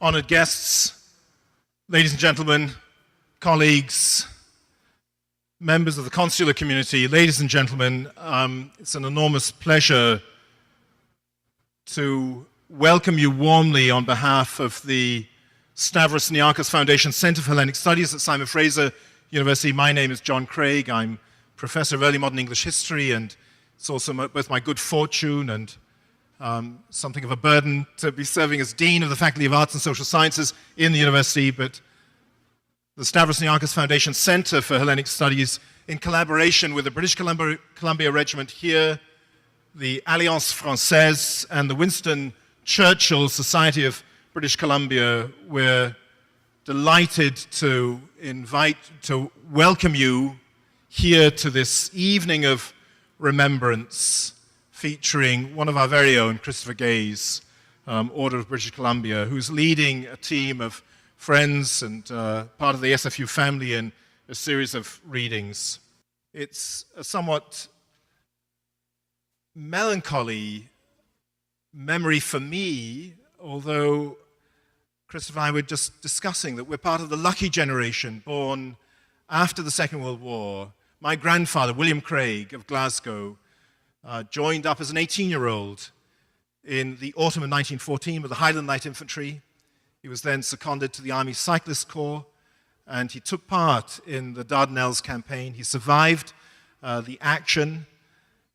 Honored guests, ladies and gentlemen, colleagues, members of the consular community, ladies and gentlemen, it's an enormous pleasure to welcome you warmly on behalf of the Stavros Niarchos Foundation Centre for Hellenic Studies at Simon Fraser University. My name is John Craig. I'm Professor of Early Modern English History, and it's also both my good fortune and something of a burden to be serving as Dean of the Faculty of Arts and Social Sciences in the university. But the Stavros Niarchos Foundation Centre for Hellenic Studies, in collaboration with the British Columbia Regiment here, the Alliance Française, and the Winston Churchill Society of British Columbia, we're delighted to welcome you here to this evening of remembrance, featuring one of our very own, Christopher Gay's Order of British Columbia, who's leading a team of friends and part of the SFU family in a series of readings. It's a somewhat melancholy memory for me, although Christopher and I were just discussing that we're part of the lucky generation born after the Second World War. My grandfather, William Craig of Glasgow, joined up as an 18-year-old in the autumn of 1914 with the Highland Light Infantry. He was then seconded to the Army Cyclist Corps, and he took part in the Dardanelles campaign. He survived the action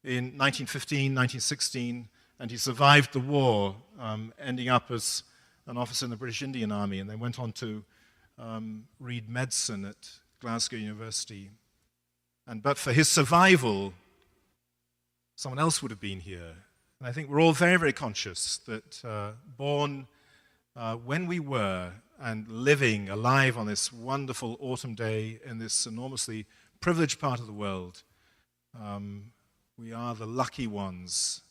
in 1915, 1916, and he survived the war, ending up as an officer in the British Indian Army, and then went on to read medicine at Glasgow University. But for his survival, someone else would have been here. And I think we're all very, very conscious that born when we were and living alive on this wonderful autumn day in this enormously privileged part of the world, we are the lucky ones.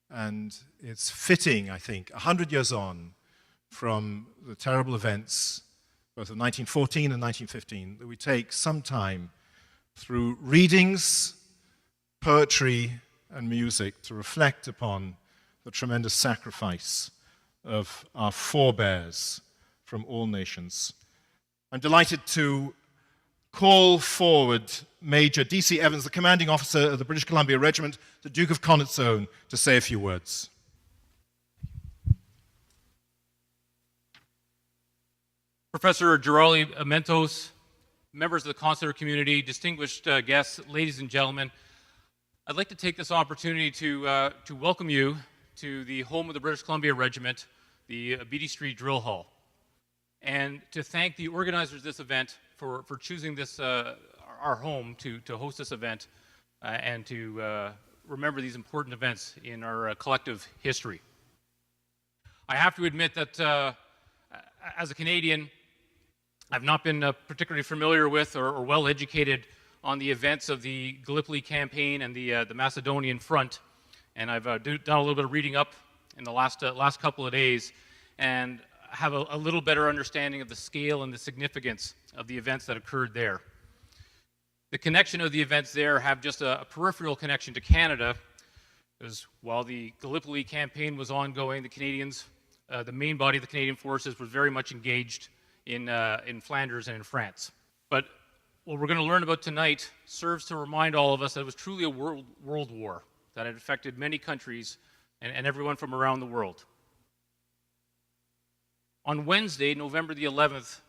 And it's fitting, I think, 100 years on from the terrible events, both of 1914 and 1915, that we take some time through readings, poetry, and music to reflect upon the tremendous sacrifice of our forebears from all nations. I'm delighted to call forward Major D.C. Evans, the commanding officer of the British Columbia Regiment, the Duke of Connaught's Own, to say a few words. Professor Gerali Mentos, members of the consular community, distinguished guests, ladies and gentlemen, I'd like to take this opportunity to welcome you to the home of the British Columbia Regiment, the Beatty Street Drill Hall, and to thank the organizers of this event for choosing this our home to host this event and to remember these important events in our collective history. I have to admit that as a Canadian, I've not been particularly familiar with or well educated on the events of the Gallipoli campaign and the Macedonian front, and I've done a little bit of reading up in the last couple of days, and have a little better understanding of the scale and the significance of the events that occurred there. The connection of the events there have just a peripheral connection to Canada, because while the Gallipoli campaign was ongoing, the Canadians, the main body of the Canadian forces, was very much engaged in Flanders and in France. But what we're going to learn about tonight serves to remind all of us that it was truly a world war that had affected many countries and everyone from around the world. On Wednesday, November the 11th,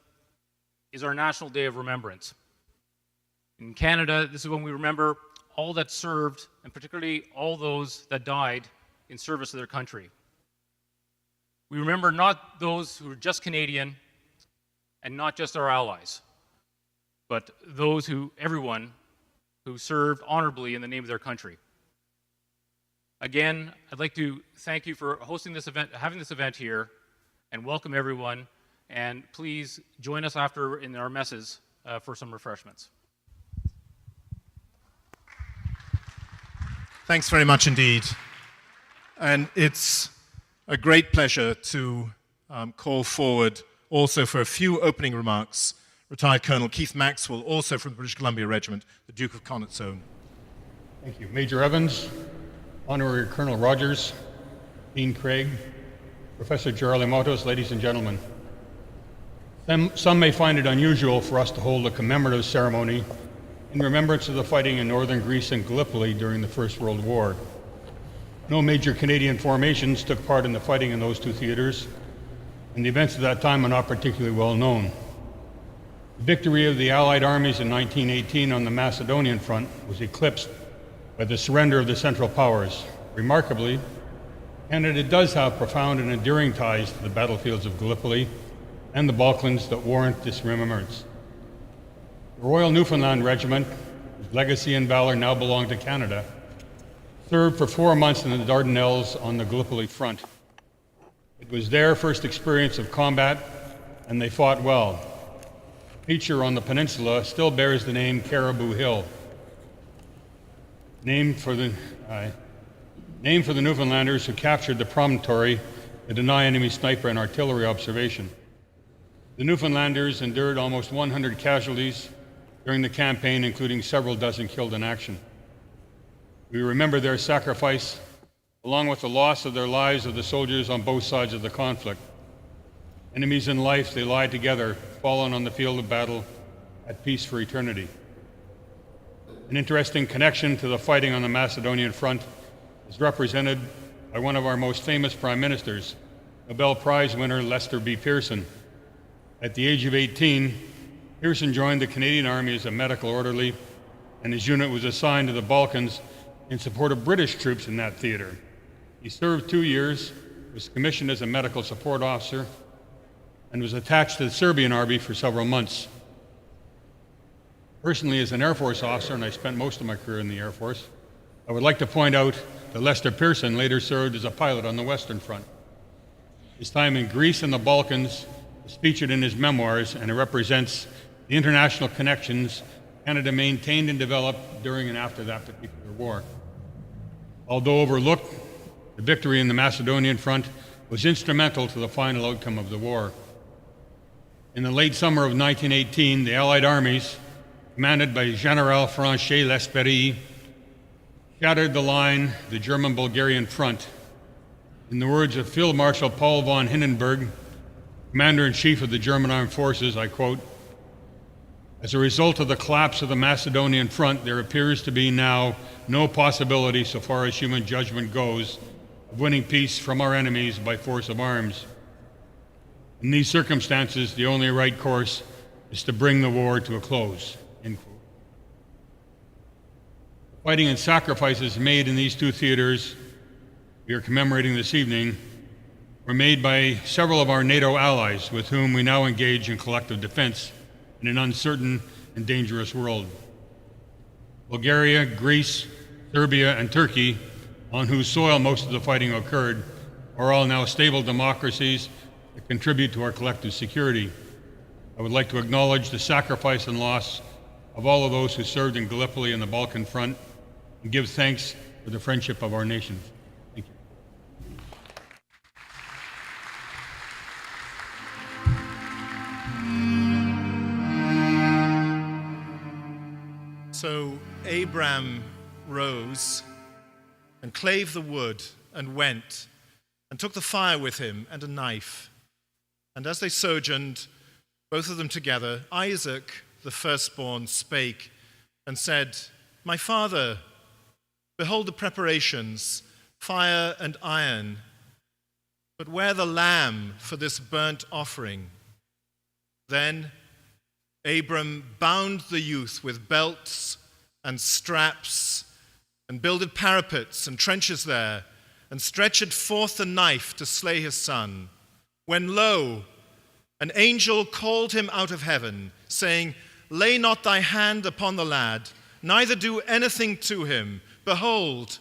is our National Day of Remembrance. In Canada, this is when we remember all that served, and particularly all those that died in service of their country. We remember not those who are just Canadian and not just our allies, but everyone who served honorably in the name of their country. Again, I'd like to thank you for hosting this event, having this event here, and welcome everyone. And please join us after in our messes for some refreshments. Thanks very much indeed. And it's a great pleasure to call forward also for a few opening remarks, retired Colonel Keith Maxwell, also from the British Columbia Regiment, the Duke of Connaugh's Own. Thank you. Major Evans, Honorary Colonel Rogers, Dean Craig, Professor Niarchos, ladies and gentlemen. Some may find it unusual for us to hold a commemorative ceremony in remembrance of the fighting in Northern Greece and Gallipoli during the First World War. No major Canadian formations took part in the fighting in those two theaters, and the events of that time are not particularly well known. The victory of the Allied armies in 1918 on the Macedonian front was eclipsed by the surrender of the Central Powers. Remarkably, Canada does have profound and enduring ties to the battlefields of Gallipoli and the Balkans that warrant this remembrance. The Royal Newfoundland Regiment, whose legacy and valor now belong to Canada, served for 4 months in the Dardanelles on the Gallipoli front. It was their first experience of combat, and they fought well. A feature on the peninsula still bears the name Caribou Hill, named for the Newfoundlanders who captured the promontory to deny enemy sniper and artillery observation. The Newfoundlanders endured almost 100 casualties during the campaign, including several dozen killed in action. We remember their sacrifice, along with the loss of their lives of the soldiers on both sides of the conflict. Enemies in life, they lie together, fallen on the field of battle, at peace for eternity. An interesting connection to the fighting on the Macedonian front is represented by one of our most famous prime ministers, Nobel Prize winner Lester B. Pearson. At the age of 18, Pearson joined the Canadian Army as a medical orderly, and his unit was assigned to the Balkans in support of British troops in that theater. He served 2 years, was commissioned as a medical support officer, and was attached to the Serbian Army for several months. Personally, as an Air Force officer, and I spent most of my career in the Air Force, I would like to point out that Lester Pearson later served as a pilot on the Western Front. His time in Greece and the Balkans is featured in his memoirs, and it represents the international connections Canada maintained and developed during and after that particular war. Although overlooked, the victory in the Macedonian front was instrumental to the final outcome of the war. In the late summer of 1918, the Allied armies, commanded by General Française L'Espérie, shattered the line, the German-Bulgarian front. In the words of Field Marshal Paul von Hindenburg, Commander-in-Chief of the German Armed Forces, I quote, "As a result of the collapse of the Macedonian front, there appears to be now no possibility, so far as human judgment goes, of winning peace from our enemies by force of arms. In these circumstances, the only right course is to bring the war to a close." End quote. The fighting and sacrifices made in these two theaters we are commemorating this evening were made by several of our NATO allies with whom we now engage in collective defense in an uncertain and dangerous world. Bulgaria, Greece, Serbia, and Turkey, on whose soil most of the fighting occurred, are all now stable democracies that contribute to our collective security. I would like to acknowledge the sacrifice and loss of all of those who served in Gallipoli and the Balkan front, and give thanks for the friendship of our nations. Thank you. So Abram rose and clave the wood and went and took the fire with him and a knife. And as they sojourned, both of them together, Isaac, the firstborn, spake and said, "My father, behold the preparations, fire and iron, but where the lamb for this burnt offering?" Then Abram bound the youth with belts and straps and builded parapets and trenches there and stretched forth the knife to slay his son. When lo, an angel called him out of heaven, saying, "Lay not thy hand upon the lad, neither do anything to him. Behold,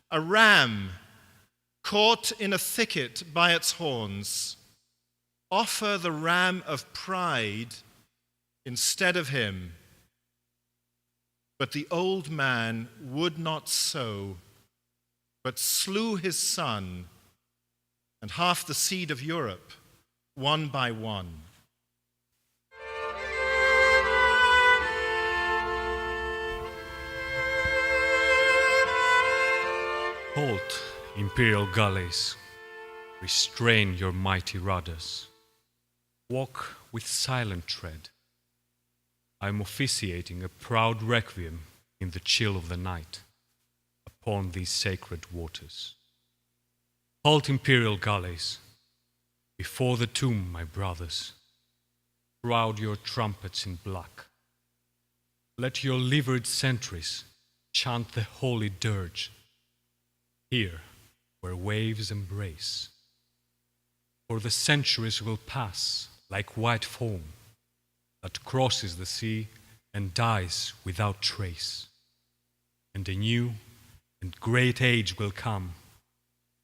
a ram caught in a thicket by its horns. Offer the ram of pride instead of him." But the old man would not so, but slew his son and half the seed of Europe, one by one. Halt, Imperial galleys. Restrain your mighty rudders. Walk with silent tread. I am officiating a proud requiem in the chill of the night upon these sacred waters. Halt, imperial galleys, before the tomb, my brothers. Shroud your trumpets in black. Let your liveried sentries chant the holy dirge, here where waves embrace. For the centuries will pass like white foam that crosses the sea and dies without trace. And a new and great age will come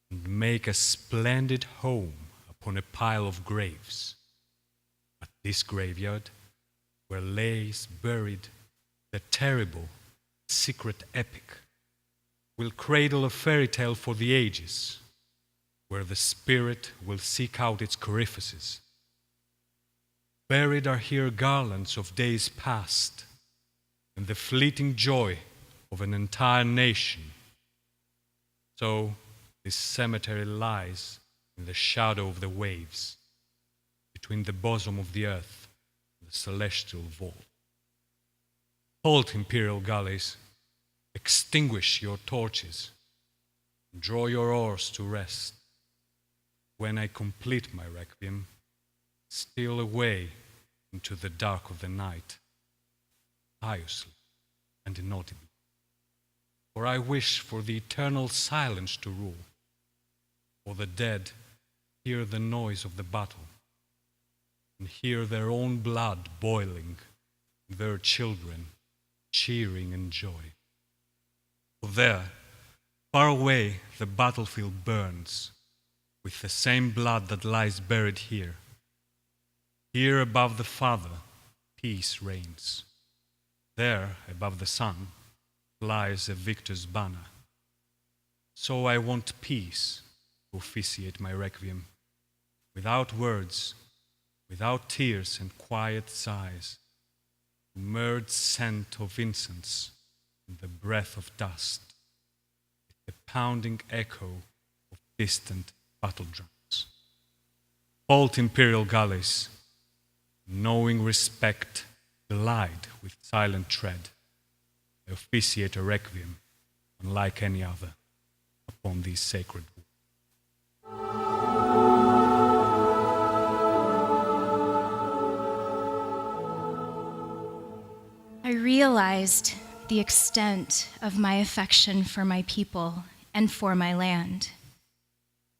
and make a splendid home upon a pile of graves. But this graveyard, where lays buried the terrible, secret epic, will cradle a fairy tale for the ages, where the spirit will seek out its coryphaces. Buried are here garlands of days past, and the fleeting joy of an entire nation. So this cemetery lies in the shadow of the waves, between the bosom of the earth and the celestial vault. Halt, imperial galleys, extinguish your torches, and draw your oars to rest. When I complete my requiem, steal away into the dark of the night, piously and inaudibly. For I wish for the eternal silence to rule, for the dead hear the noise of the battle, and hear their own blood boiling, their children cheering in joy. For there, far away, the battlefield burns with the same blood that lies buried here. Here above the Father, peace reigns. There, above the sun, flies a victor's banner. So I want peace to officiate my requiem, without words, without tears and quiet sighs, the myrrhed scent of incense and the breath of dust, the pounding echo of distant battle drums. Halt, imperial galleys, knowing respect, glide with silent tread. I officiate a requiem unlike any other upon these sacred woods. I realized the extent of my affection for my people and for my land.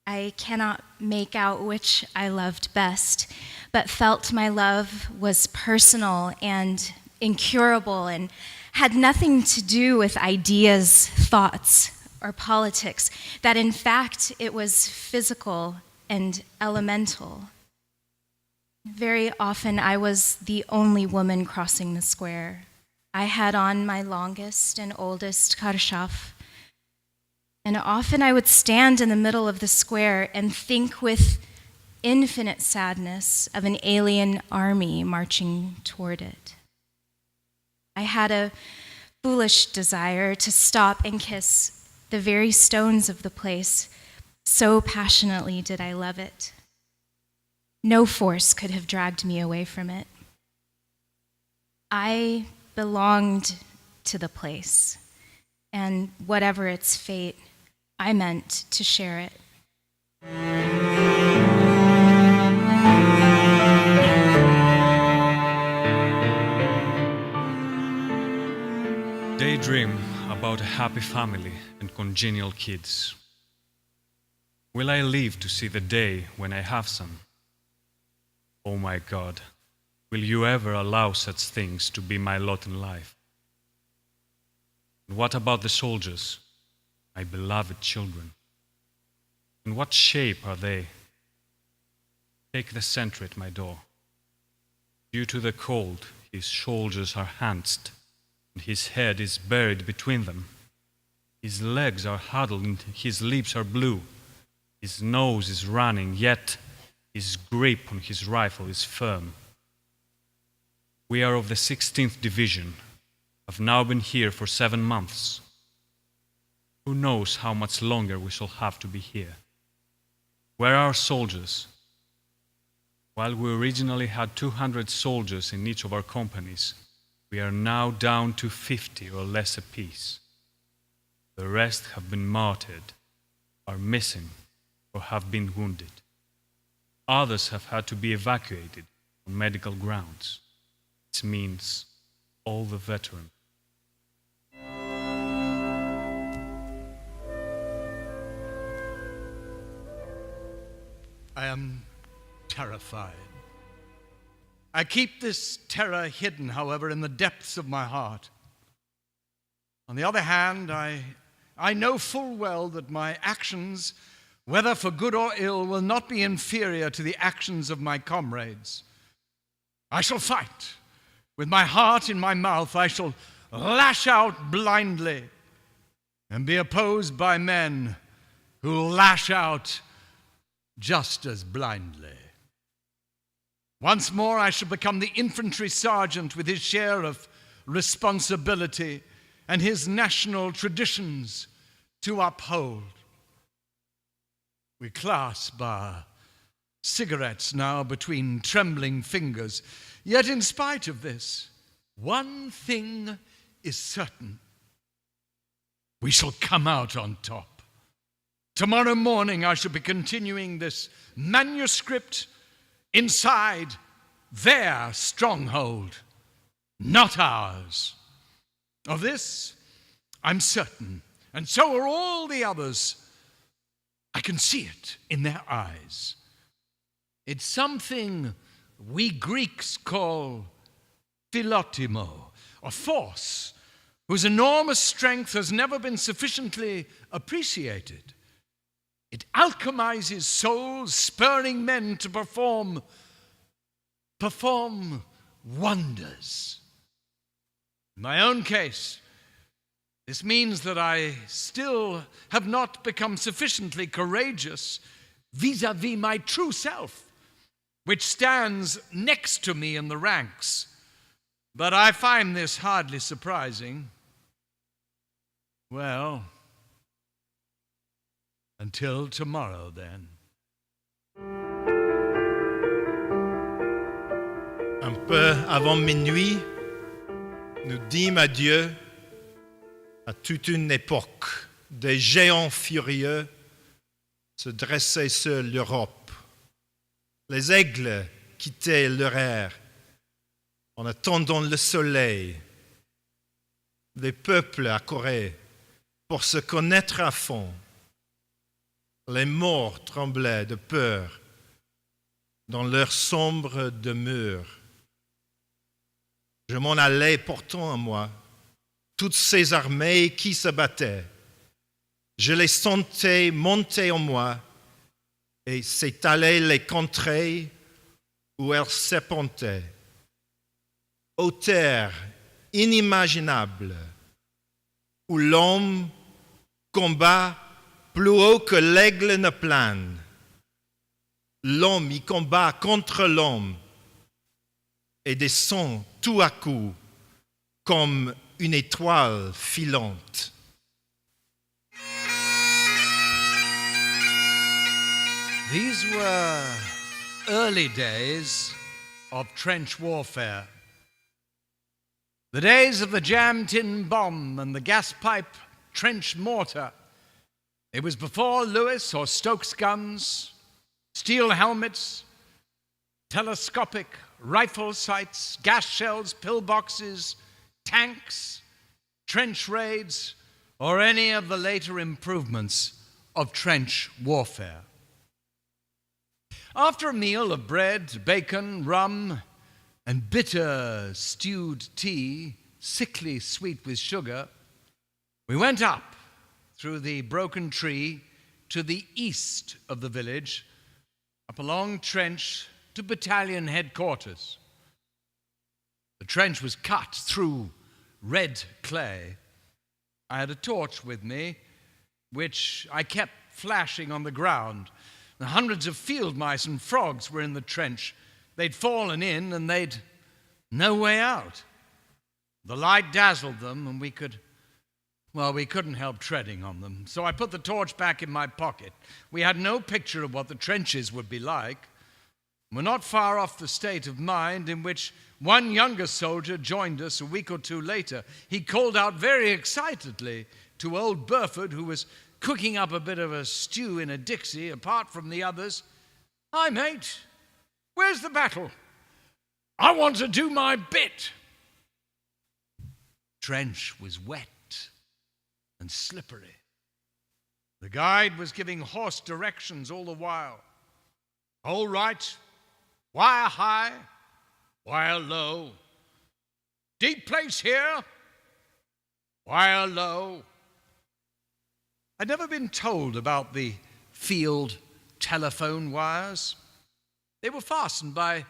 I cannot make out which I loved best, but felt my love was personal and incurable and had nothing to do with ideas, thoughts, or politics, that in fact it was physical and elemental. Very often I was the only woman crossing the square. I had on my longest and oldest karshaf, and often I would stand in the middle of the square and think with infinite sadness of an alien army marching toward it. I had a foolish desire to stop and kiss the very stones of the place, so passionately did I love it. No force could have dragged me away from it. I belonged to the place, and whatever its fate, I meant to share it. Daydream about a happy family and congenial kids. Will I live to see the day when I have some? Oh my God, will you ever allow such things to be my lot in life? And what about the soldiers, my beloved children? In what shape are they? Take the sentry at my door. Due to the cold, his shoulders are hunched, and his head is buried between them. His legs are huddled, and his lips are blue. His nose is running, yet his grip on his rifle is firm. We are of the 16th Division. I've now been here for 7 months. Who knows how much longer we shall have to be here? Where are our soldiers? While we originally had 200 soldiers in each of our companies, we are now down to 50 or less apiece. The rest have been martyred, are missing, or have been wounded. Others have had to be evacuated on medical grounds. This means all the veterans. I am terrified. I keep this terror hidden, however, in the depths of my heart. On the other hand, I know full well that my actions, whether for good or ill, will not be inferior to the actions of my comrades. I shall fight. With my heart in my mouth, I shall lash out blindly and be opposed by men who lash out just as blindly. Once more, I shall become the infantry sergeant with his share of responsibility and his national traditions to uphold. We clasp our cigarettes now between trembling fingers. Yet in spite of this, one thing is certain. We shall come out on top. Tomorrow morning I shall be continuing this manuscript inside their stronghold, not ours. Of this I'm certain, and so are all the others. I can see it in their eyes. It's something we Greeks call philotimo, a force whose enormous strength has never been sufficiently appreciated. It alchemizes souls, spurring men to perform wonders. In my own case, this means that I still have not become sufficiently courageous vis-à-vis my true self, which stands next to me in the ranks. But I find this hardly surprising. Well, until tomorrow, then. Un peu avant minuit, nous dîmes adieu à toute une époque. Des géants furieux se dressaient sur l'Europe. Les aigles quittaient leur air en attendant le soleil. Des peuples accouraient pour se connaître à fond. Les morts tremblaient de peur dans leur sombre demeure. Je m'en allais portant en moi toutes ces armées qui se battaient. Je les sentais monter en moi et s'étaler les contrées où elles serpentaient. Aux terres inimaginables où l'homme combat plus haut que l'aigle ne plane. L'homme y combat contre l'homme et descend tout à coup comme une étoile filante. These were early days of trench warfare. The days of the jam-tin bomb and the gas-pipe trench mortar. It was before Lewis or Stokes guns, steel helmets, telescopic rifle sights, gas shells, pillboxes, tanks, trench raids, or any of the later improvements of trench warfare. After a meal of bread, bacon, rum, and bitter stewed tea, sickly sweet with sugar, we went up through the broken tree to the east of the village, up a long trench to battalion headquarters. The trench was cut through red clay. I had a torch with me, which I kept flashing on the ground. The hundreds of field mice and frogs were in the trench. They'd fallen in and they'd no way out. The light dazzled them and we could Well, we couldn't help treading on them, so I put the torch back in my pocket. We had no picture of what the trenches would be like. We're not far off the state of mind in which one younger soldier joined us a week or two later. He called out very excitedly to old Burford, who was cooking up a bit of a stew in a Dixie apart from the others, "Hi, mate, where's the battle? I want to do my bit." Trench was wet and slippery. The guide was giving hoarse directions all the while. "Hold right, wire high, wire low. Deep place here, wire low." I'd never been told about the field telephone wires. They were fastened by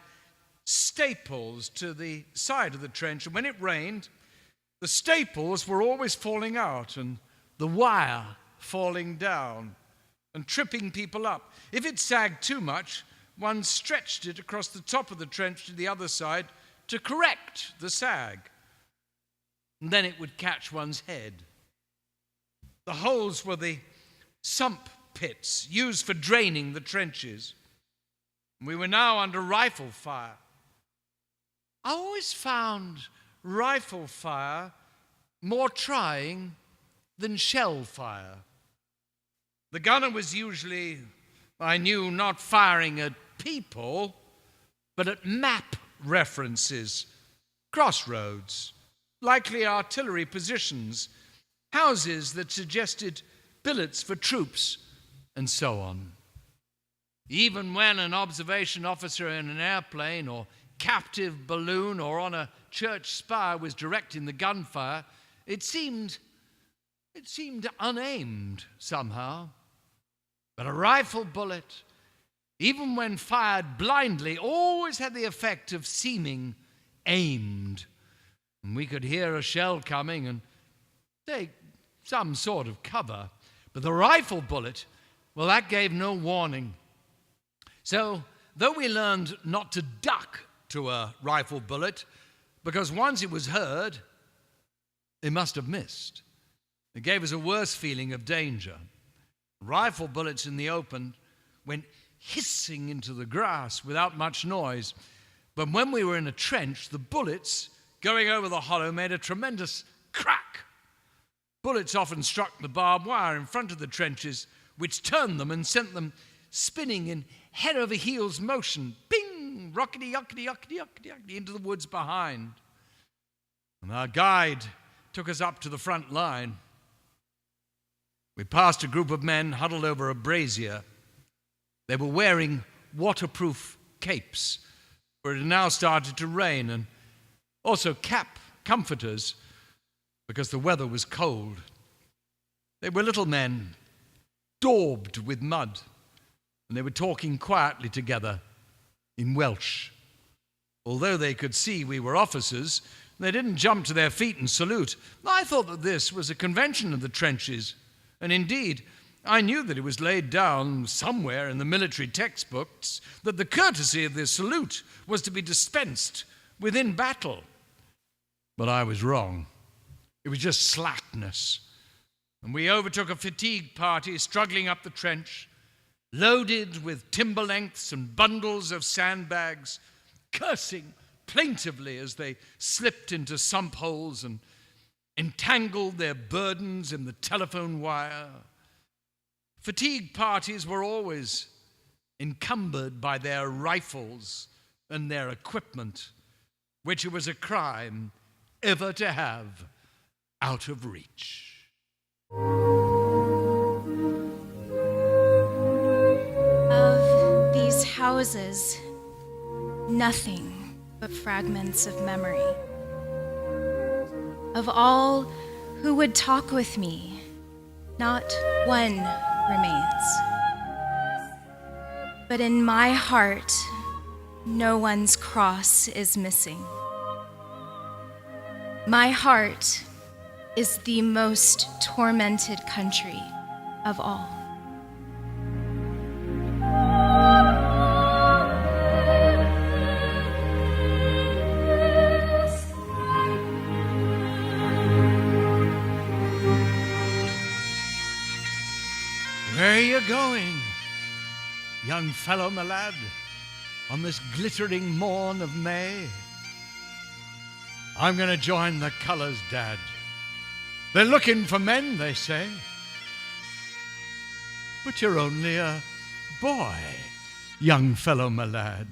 staples to the side of the trench, and when it rained, the staples were always falling out and the wire falling down and tripping people up. If it sagged too much, one stretched it across the top of the trench to the other side to correct the sag. And then it would catch one's head. The holes were the sump pits used for draining the trenches. We were now under rifle fire. I always found rifle fire more trying than shell fire. The gunner was usually, I knew, not firing at people, but at map references, crossroads, likely artillery positions, houses that suggested billets for troops, and so on. Even when an observation officer in an airplane or captive balloon or on a church spire was directing the gunfire, it seemed unaimed somehow. But a rifle bullet, even when fired blindly, always had the effect of seeming aimed. And we could hear a shell coming and take some sort of cover. But the rifle bullet, well, that gave no warning. So, though we learned not to duck to a rifle bullet, because once it was heard, it must have missed. It gave us a worse feeling of danger. Rifle bullets in the open went hissing into the grass without much noise. But when we were in a trench, the bullets going over the hollow made a tremendous crack. Bullets often struck the barbed wire in front of the trenches, which turned them and sent them spinning in head-over-heels motion. Ping! Rockety, yockety, yockety, yockety, yockety, into the woods behind. And our guide took us up to the front line. We passed a group of men huddled over a brazier. They were wearing waterproof capes, for it had now started to rain, and also comforters, because the weather was cold. They were little men, daubed with mud, and they were talking quietly together in Welsh. Although they could see we were officers, they didn't jump to their feet and salute. I thought that this was a convention of the trenches, and indeed, I knew that it was laid down somewhere in the military textbooks that the courtesy of this salute was to be dispensed within battle. But I was wrong. It was just slackness. And we overtook a fatigue party struggling up the trench, loaded with timber lengths and bundles of sandbags, cursing plaintively as they slipped into sump holes and entangled their burdens in the telephone wire. Fatigue parties were always encumbered by their rifles and their equipment, which it was a crime ever to have out of reach. Of these houses, nothing but fragments of memory. Of all who would talk with me, not one remains. But in my heart, no one's cross is missing. My heart is the most tormented country of all. you going, young fellow, my lad, on this glittering morn of May? I'm going to join the colours, Dad. They're looking for men, they say. But you're only a boy, young fellow, my lad.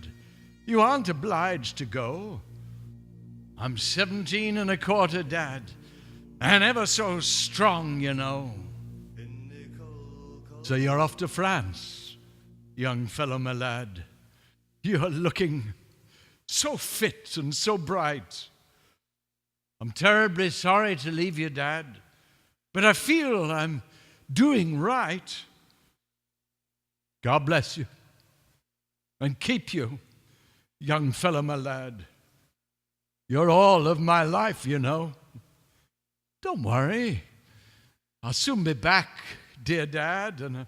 You aren't obliged to go. I'm 17 and a quarter, Dad, and ever so strong, you know. So you're off to France, young fellow, my lad. You're looking so fit and so bright. I'm terribly sorry to leave you, Dad, but I feel I'm doing right. God bless you and keep you, young fellow, my lad. You're all of my life, you know. Don't worry. I'll soon be back, dear Dad, and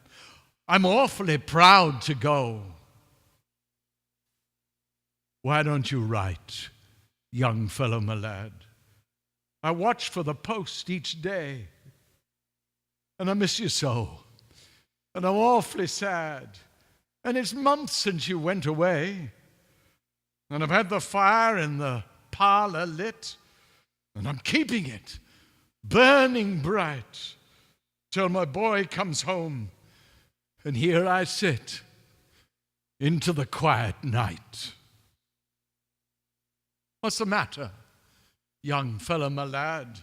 I'm awfully proud to go. Why don't you write, young fellow, my lad? I watch for the post each day, and I miss you so, and I'm awfully sad, and it's months since you went away, and I've had the fire in the parlor lit, and I'm keeping it burning bright till my boy comes home, and here I sit into the quiet night. What's the matter, young fellow, my lad?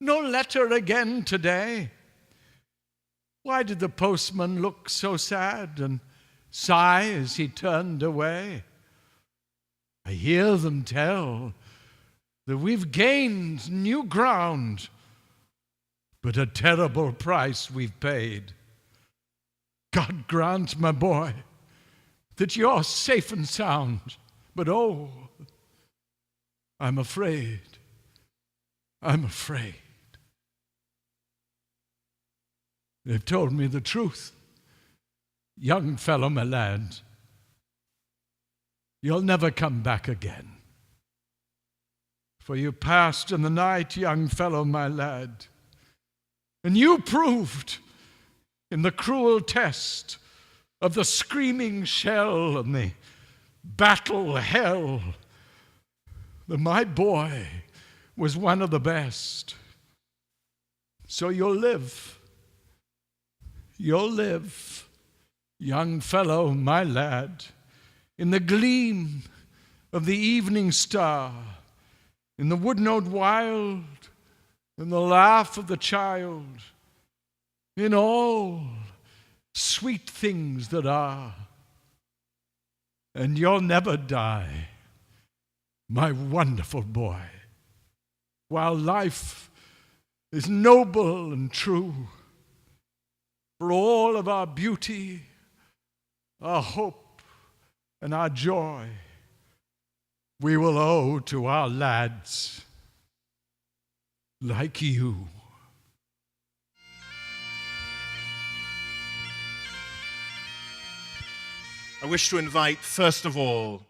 No letter again today? Why did the postman look so sad and sigh as he turned away? I hear them tell that we've gained new ground, but a terrible price we've paid. God grant, my boy, that you're safe and sound, but oh, I'm afraid. They've told me the truth, young fellow, my lad. You'll never come back again. For you passed in the night, young fellow, my lad, and you proved in the cruel test of the screaming shell and the battle hell that my boy was one of the best. So you'll live, young fellow, my lad, in the gleam of the evening star, in the wood-note wild, in the laugh of the child, in all sweet things that are. And you'll never die, my wonderful boy, while life is noble and true. For all of our beauty, our hope, and our joy, we will owe to our lads like you. I wish to invite, first of all,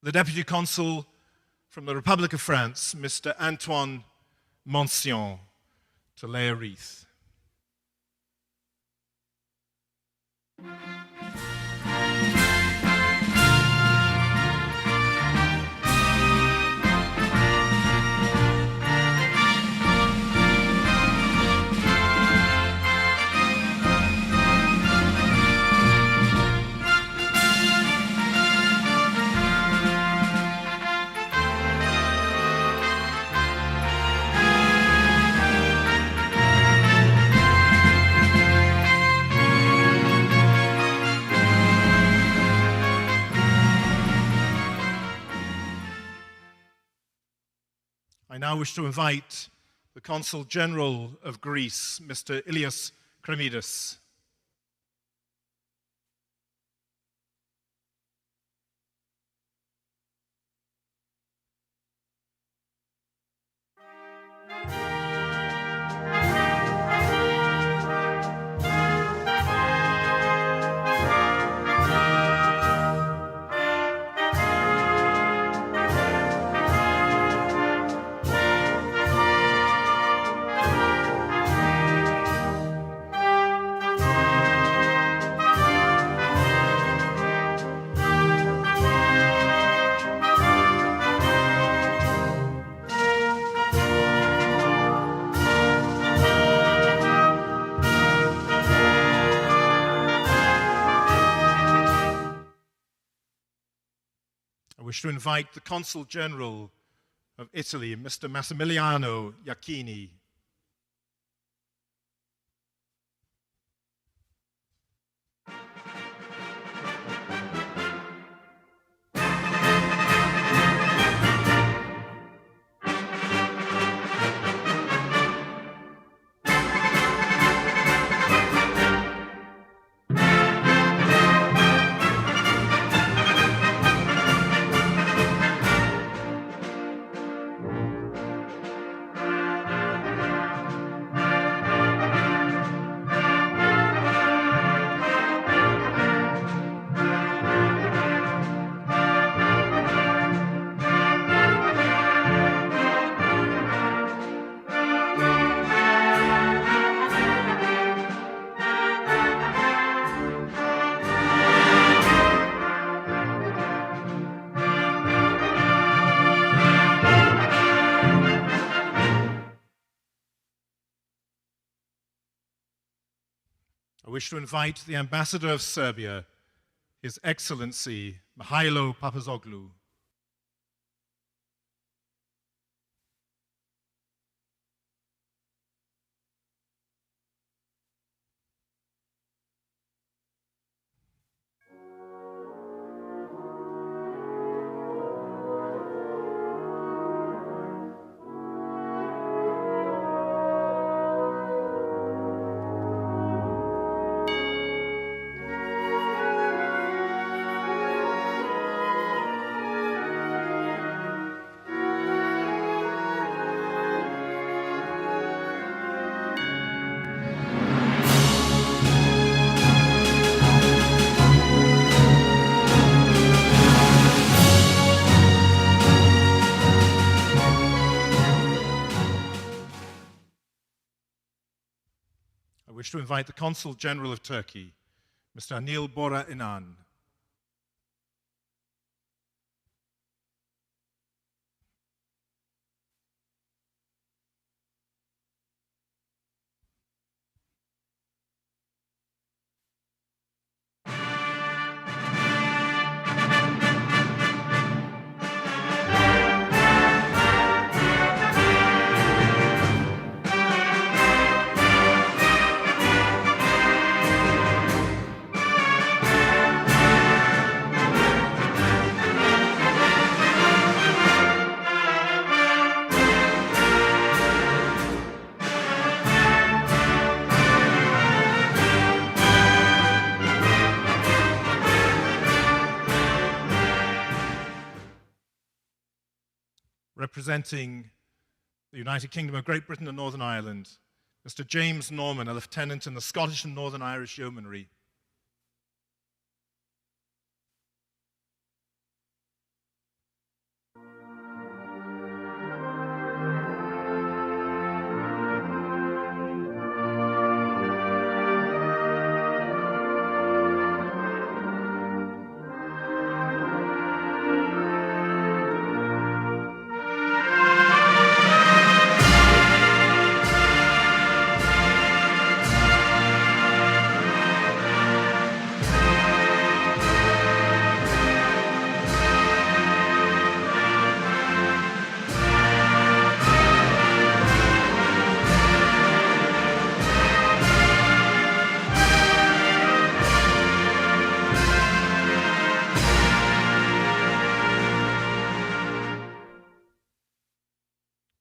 the Deputy Consul from the Republic of France, Mr. Antoine Mencion, to lay a wreath. I now wish to invite the Consul General of Greece, Mr. Ilias Kremidis. I wish to invite the Consul General of Italy, Mr. Massimiliano Iacchini. I wish to invite the Ambassador of Serbia, His Excellency Mihailo Papazoglu. I wish to invite the Consul General of Turkey, Mr. Anil Bora Inan. Representing the United Kingdom of Great Britain and Northern Ireland, Mr. James Norman, a lieutenant in the Scottish and Northern Irish Yeomanry.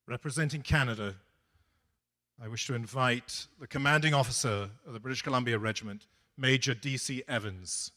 Representing Canada, I wish to invite the commanding officer of the British Columbia Regiment, Major D.C. Evans.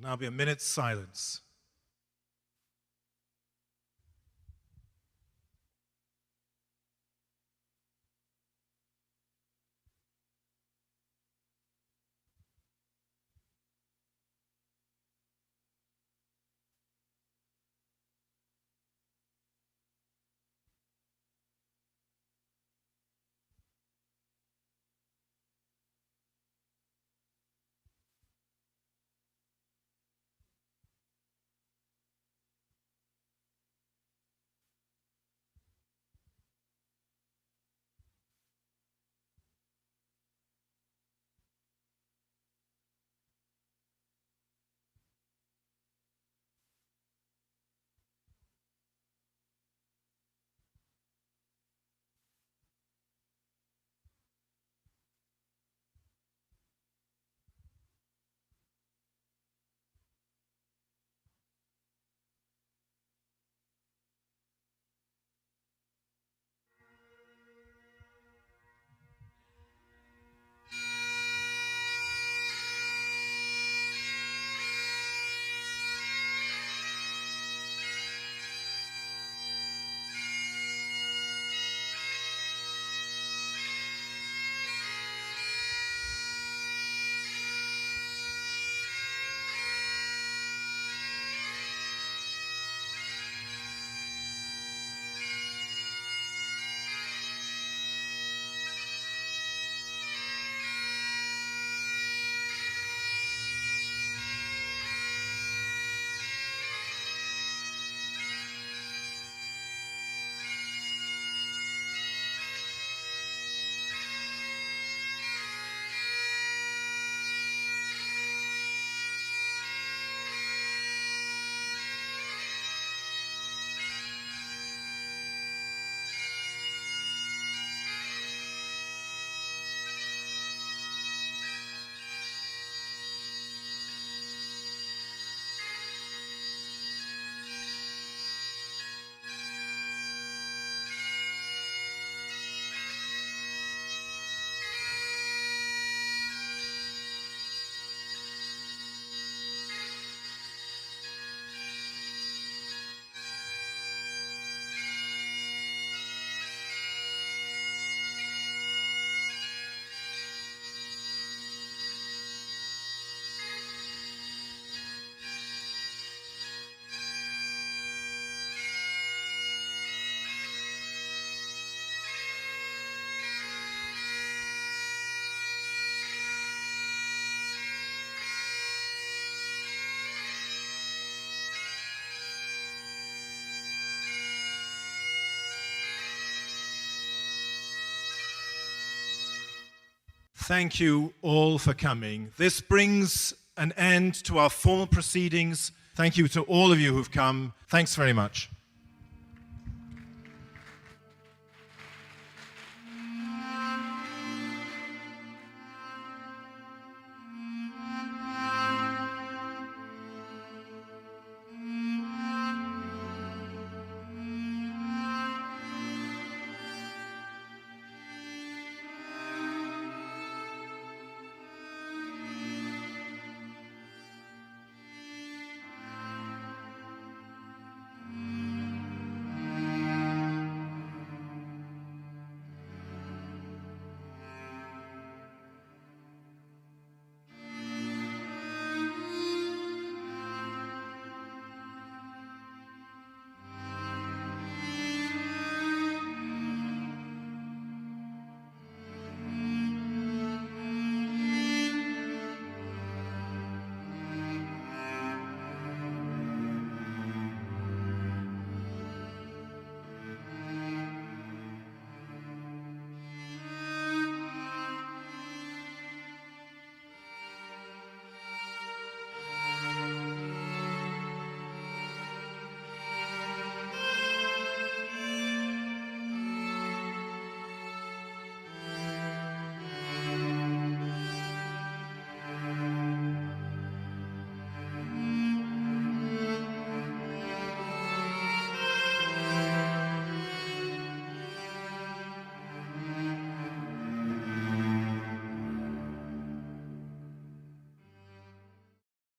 now be a minute's silence. Thank you all for coming. This brings an end to our formal proceedings. Thank you to all of you who've come. Thanks very much.